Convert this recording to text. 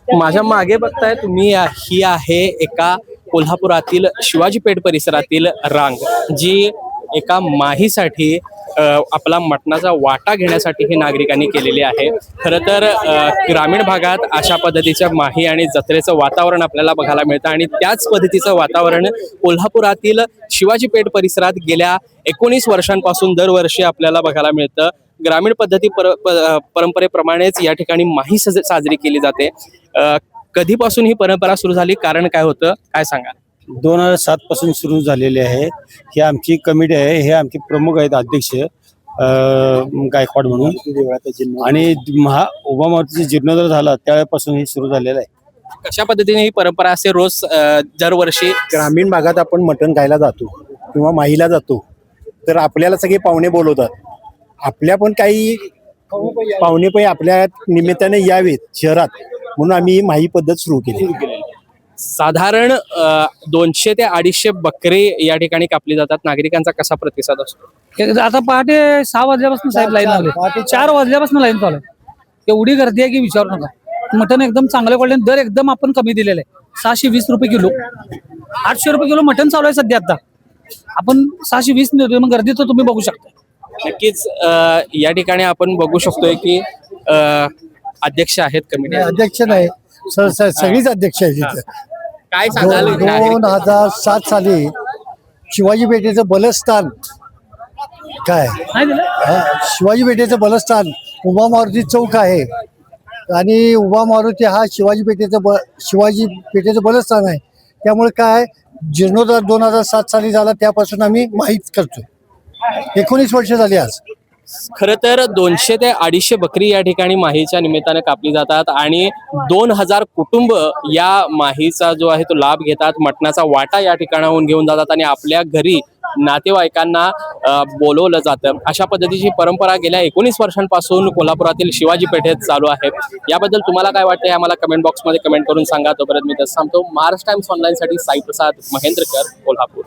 माझ्या मागे बघताय तुम्ही ही आहे एका कोल्हापुरातील शिवाजी पेठ परिसरातील रांग जी एका माहीसाठी आपला मटणाचा वाटा घेण्यासाठी ही नागरिकांनी केलेली आहे। खरं तर ग्रामीण भागात अशा पद्धतीच्या माही आणि जत्रेचं वातावरण आपल्याला बघायला मिळतं आणि त्याच पद्धतीचं वातावरण कोल्हापुरातील शिवाजी पेठ परिसरात गेल्या 19 वर्षांपासून दरवर्षी आपल्याला बघायला मिळतं। ग्रामीण पद्धती परंपरेप्रमाणेच या ठिकाणी माही साजरी केली जाते। कधीपासून ही परंपरा सुरू झाली, कारण काय होतं, काय सांगा? 2007 पासून सुरू झालेली आहे। ही आमची कमिटी आहे, हे आमचे प्रमुख आहेत अध्यक्ष गायकवाड म्हणून, आणि उभा मारुतीचा जीर्णोद्धार झाला त्यावेळेपासून ही सुरू झालेलं आहे। कशा पद्धतीने ही परंपरा असते? रोज दरवर्षी ग्रामीण भागात आपण मटण खायला जातो किंवा माहीला जातो तर आपल्याला सगळे पाहुणे बोलवतात। आपल्या पण काही पाहुणे पण आपल्या निमित्ताने यावेत शहरात, म्हणून आम्ही ही माही पद्धत सुरू केली। साधारण 200 ते 250 बकरे या ठिकाणी कापली जातात। नागरिकांचा कसा प्रतिसाद असतो? आता पहाटे 6 वाजल्यापासून साहेब लाईन लावले, 4 वाजल्यापासून लाईन चालू आहे। एवढी गर्दी आहे की विचारू नका। मटण एकदम चांगल्या क्वालिटीने, दर एकदम आपण कमी दिलेला आहे। 620 रुपये किलो, 800 रुपये किलो मटण चालू आहे सध्या। आता आपण 620 देतो, मग गर्दी तर तुम्ही बघू शकता। नक्कीच या ठिकाणी आपण बघू शकतोय की अध्यक्ष आहेत कमिटी, अध्यक्ष नाही सगळीच अध्यक्ष आहेत इथे। काय सांगाल? 2007 साली शिवाजी पेठेचं बलस्थान काय शिवाजी पेठेचं बलस्थान उभा मारुती चौक आहे, आणि उभा मारुती हा शिवाजी पेठेचं बलस्थान आहे। त्यामुळे काय जीर्णोद्धार 2007 साली झाला, त्यापासून आम्ही माहीत करतो। 19 वर्ष झाली आज। खरं तर 200 ते 250 बकरी या ठिकाणी माहीच्या निमित्ताने कापली जातात आणि 2000 कुटुंब या माहीचा जो आहे तो लाभ घेतात। मटणाचा वाटा या ठिकाणाहून घेऊन जातात आणि आपल्या घरी नातेवाईकांना बोलवलं जातं। अशा पद्धतीची परंपरा गेल्या 19 वर्षांपासून कोल्हापुरातील शिवाजी पेठेत चालू आहे। याबद्दल तुम्हाला काय वाटतं आम्हाला कमेंट बॉक्समध्ये कमेंट करून सांगा। तोपर्यंत मी तसं सांगतो। महाराष्ट्र टाइम्स ऑनलाईन साठी साई प्रसाद महेंद्रकर, कोल्हापूर।